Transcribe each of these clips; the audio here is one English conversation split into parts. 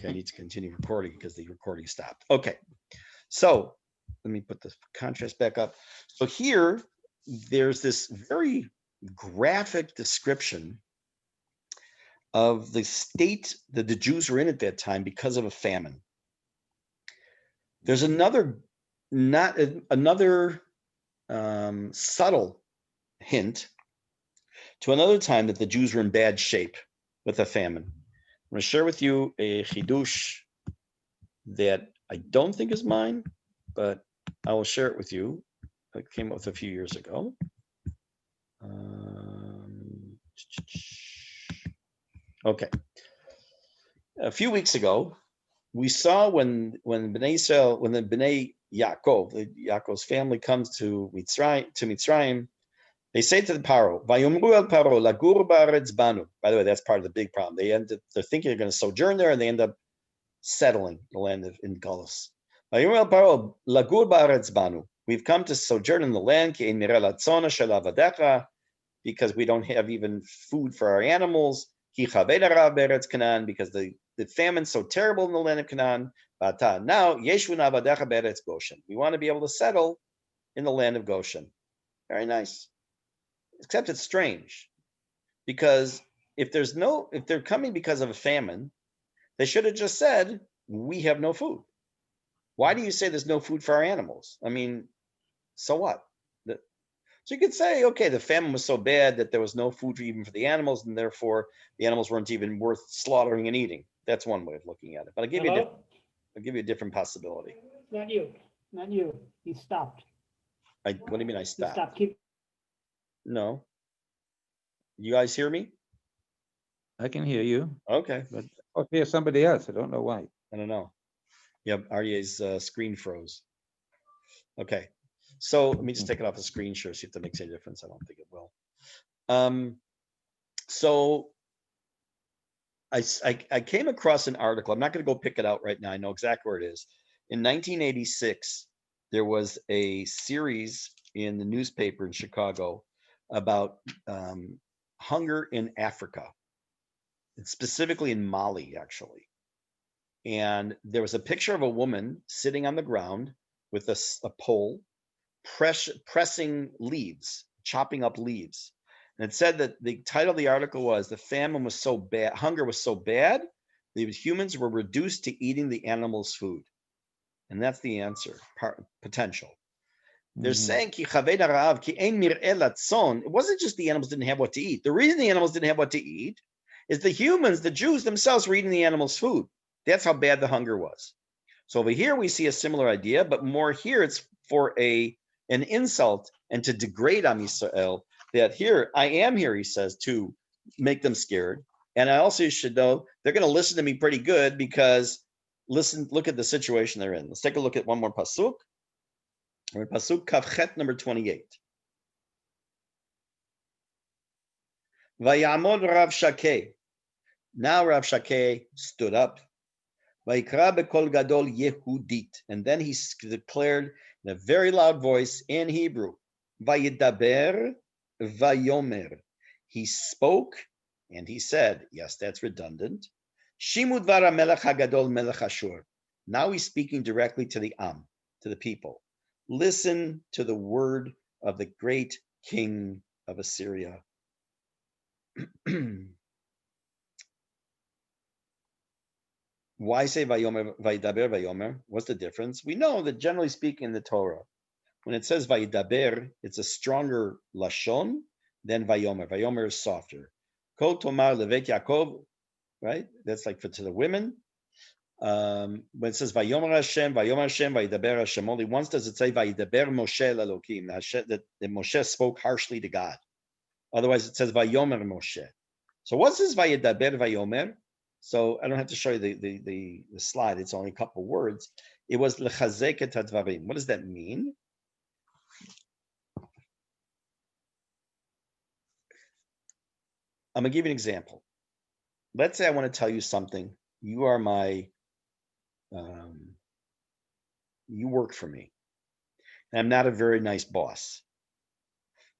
Okay, I need to continue recording because the recording stopped. Okay, so let me put the contrast back up. So here, there's this very graphic description of the state that the Jews were in at that time because of a famine. There's another, not another subtle hint to another time that the Jews were in bad shape with a famine. I'm going to share with you a chidush that I don't think is mine, but I will share it with you. It came up with a few years ago. Okay. A few weeks ago, we saw when Bnei Israel, when the Bnei Yaakov, Yaakov's family comes to Mitzrayim, they say to the Paro, "Vayomru el Paro lagur ba'aretz banu." By the way, that's part of the big problem. They're thinking they're going to sojourn there, and they end up settling the land in Galus. Vayomru el Paro lagur ba'aretz banu. We've come to sojourn in the land because we don't have even food for our animals. Because the famine's so terrible in the land of Canaan. Now, we want to be able to settle in the land of Goshen. Very nice. Except it's strange, because if they're coming because of a famine, they should have just said, we have no food. Why do you say there's no food for our animals? I mean, so what? So you could say, okay, the famine was so bad that there was no food even for the animals, and therefore the animals weren't even worth slaughtering and eating. That's one way of looking at it. But I'll give you a different possibility. Not you. You stopped. What do you mean I stopped? You stopped. No. You guys hear me? I can hear you. Okay. But I hear somebody else. I don't know why. I don't know. Yeah, Aryeh's screen froze. Okay. So let me just take it off the screen share, see if that makes any difference. I don't think it will. So I came across an article. I'm not going to go pick it out right now. I know exactly where it is. In 1986, there was a series in the newspaper in Chicago about hunger in Africa, and specifically in Mali, actually. And there was a picture of a woman sitting on the ground with a pole, pressing leaves, chopping up leaves. And it said that the title of the article was, "The famine was so bad, hunger was so bad, the humans were reduced to eating the animals' food." And that's the answer, potential. They're saying, it wasn't just the animals didn't have what to eat. The reason the animals didn't have what to eat is the humans, the Jews themselves, were eating the animals' food. That's how bad the hunger was. So over here, we see a similar idea, but more here, it's for an insult and to degrade Am Yisrael, that here, I am here, he says, to make them scared. And I also should know they're going to listen to me pretty good because, look at the situation they're in. Let's take a look at one more pasuk. We're in pasuk kavchet number 28. Vayamod Rav Shakeh. Now Rav Shakeh stood up. Vayikra bekol gadol Yehudit. And then he declared in a very loud voice in Hebrew, Vayidaber Vayomer. He spoke and he said, yes, that's redundant. Shimud vara melech hagadol melech Ashur. Now he's speaking directly to the Am, to the people. Listen to the word of the great king of Assyria. Why say Vayomer, Vayidaber, Vayomer? What's the difference? We know that generally speaking in the Torah, when it says Vayidaber, it's a stronger Lashon than Vayomer. Vayomer is softer. Kol Tomar Levet Yaakov, right? That's like to the women. When it says Vayomer Hashem, Vayidaber Hashem, only once does it say Vayidaber Moshe Elokim, that Moshe spoke harshly to God. Otherwise, it says Vayomer Moshe. So what's this Vayidaber Vayomer? So I don't have to show you the slide. It's only a couple words. It was lechazek et hadvarim. What does that mean? I'm gonna give you an example. Let's say I want to tell you something. You are my, you work for me. And I'm not a very nice boss.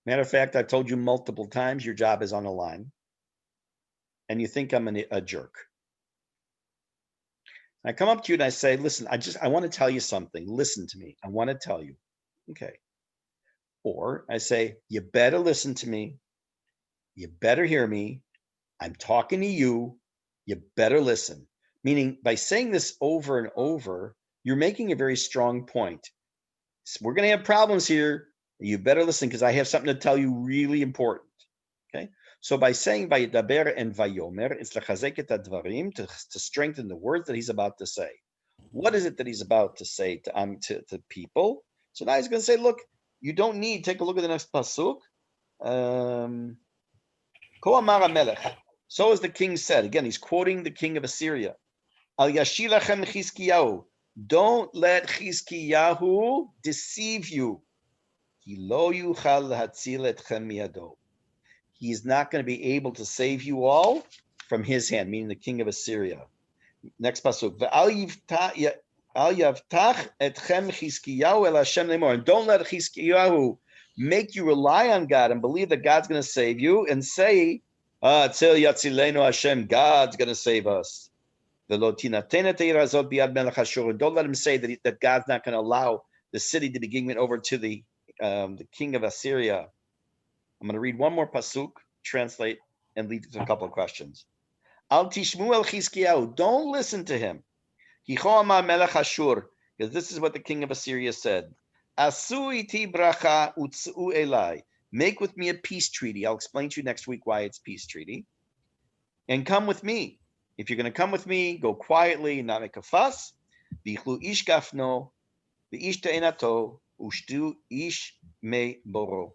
Matter of fact, I've told you multiple times your job is on the line. And you think I'm a jerk. I come up to you and I say, listen, I want to tell you something. Listen to me. I want to tell you. Okay. Or I say, you better listen to me. You better hear me. I'm talking to you. You better listen. Meaning by saying this over and over, you're making a very strong point. So we're going to have problems here. You better listen because I have something to tell you really important. Okay. So by saying Vayidaber and Vayomer, it's lechazek et advarim, to strengthen the words that he's about to say. What is it that he's about to say to people? So now he's going to say, look, you don't need, take a look at the next pasuk. Ko amar hamelech. So as the king said, again, he's quoting the king of Assyria. Al yashilachem Chizkiyahu. Don't let Chizkiyahu deceive you. Ki lo yuchal lahatzil etchem miyado. He is not going to be able to save you all from his hand, meaning the king of Assyria. Next pasuk. Al yavtach etchem Chizkiyahu el Hashem lemor. And don't let Chizkiyahu make you rely on God and believe that God's going to save you and say, Tzil yatzilenu Hashem, God's going to save us. Don't let him say that God's not going to allow the city to be given over to the king of Assyria. I'm going to read one more pasuk, translate, and lead to a couple of questions. Al tishmu el Chizkiyahu. Don't listen to him. Because this is what the king of Assyria said. Asu iti bracha utzu elai. Make with me a peace treaty. I'll explain to you next week why it's peace treaty. And come with me. If you're going to come with me, go quietly, not make a fuss. Vichlu ish gafno, v'ish te'enato, ushtu ish me boro.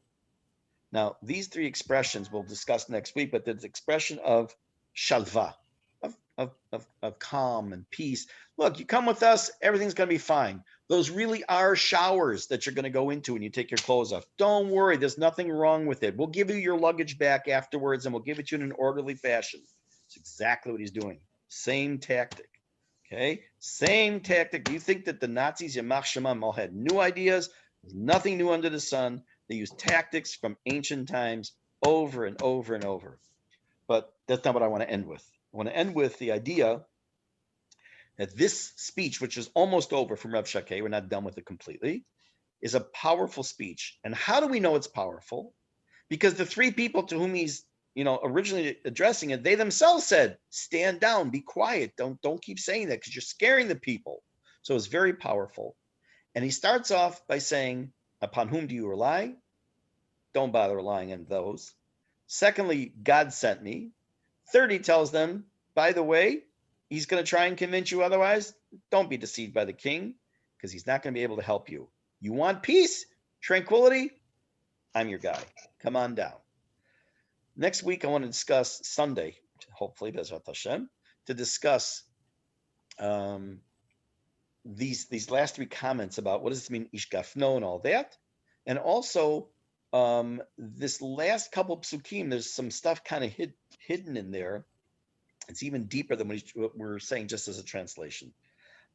Now, these three expressions we'll discuss next week, but there's the expression of shalva, of calm and peace. Look, you come with us, everything's going to be fine. Those really are showers that you're going to go into when you take your clothes off. Don't worry, there's nothing wrong with it. We'll give you your luggage back afterwards, and we'll give it to you in an orderly fashion. It's exactly what he's doing. Same tactic. Okay? Same tactic. Do you think that the Nazis, Yamach Shemam, all had new ideas? There's nothing new under the sun. They used tactics from ancient times over and over and over. But that's not what I want to end with. I want to end with the idea that this speech, which is almost over from Rav Shakeh, we're not done with it completely, is a powerful speech. And how do we know it's powerful? Because the three people to whom he's originally addressing it, they themselves said, stand down, be quiet. Don't keep saying that because you're scaring the people. So it's very powerful. And he starts off by saying, upon whom do you rely? Don't bother relying on those. Secondly, God sent me. Third, he tells them, by the way, he's going to try and convince you otherwise. Don't be deceived by the king because he's not going to be able to help you. You want peace, tranquility? I'm your guy. Come on down. Next week, I want to discuss Sunday, hopefully, Bezrat Hashem, to discuss these last three comments about what does this mean, Ish Gafno and all that. And also, this last couple psukim, there's some stuff kind of hidden in there. It's even deeper than what we're saying just as a translation.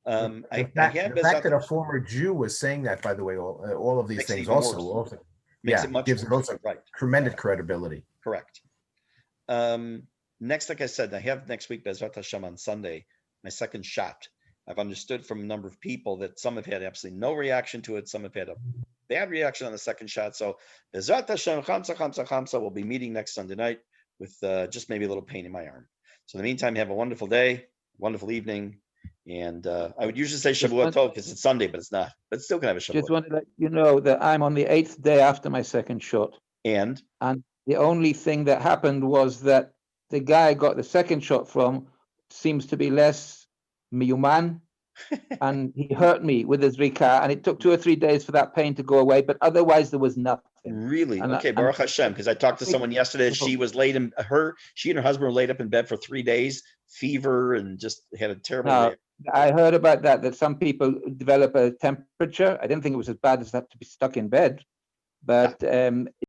The fact that a former Jew was saying that, by the way, all of these things also makes it much gives worse. it also tremendous credibility. Correct. Next, like I said, I have next week Bezrat Hashem on Sunday, my second shot. I've understood from a number of people that some have had absolutely no reaction to it. Some have had a bad reaction on the second shot. So Bezrat Hashem, Chamsa, we'll be meeting next Sunday night with just maybe a little pain in my arm. So in the meantime, have a wonderful day, wonderful evening. And I would usually say Shavuot Tov because it's Sunday, but it's not. But it's still kind of a Shavuot. Just want to let you know that I'm on the 8th day after my second shot. And the only thing that happened was that the guy I got the second shot from seems to be less miyuman, and he hurt me with his rika, and it took 2 or 3 days for that pain to go away, but otherwise there was nothing. Really? Okay, Baruch Hashem, because I talked to someone yesterday, she was she and her husband were laid up in bed for 3 days, fever, and just had a terrible day. I heard about that some people develop a temperature. I didn't think it was as bad as that to be stuck in bed, but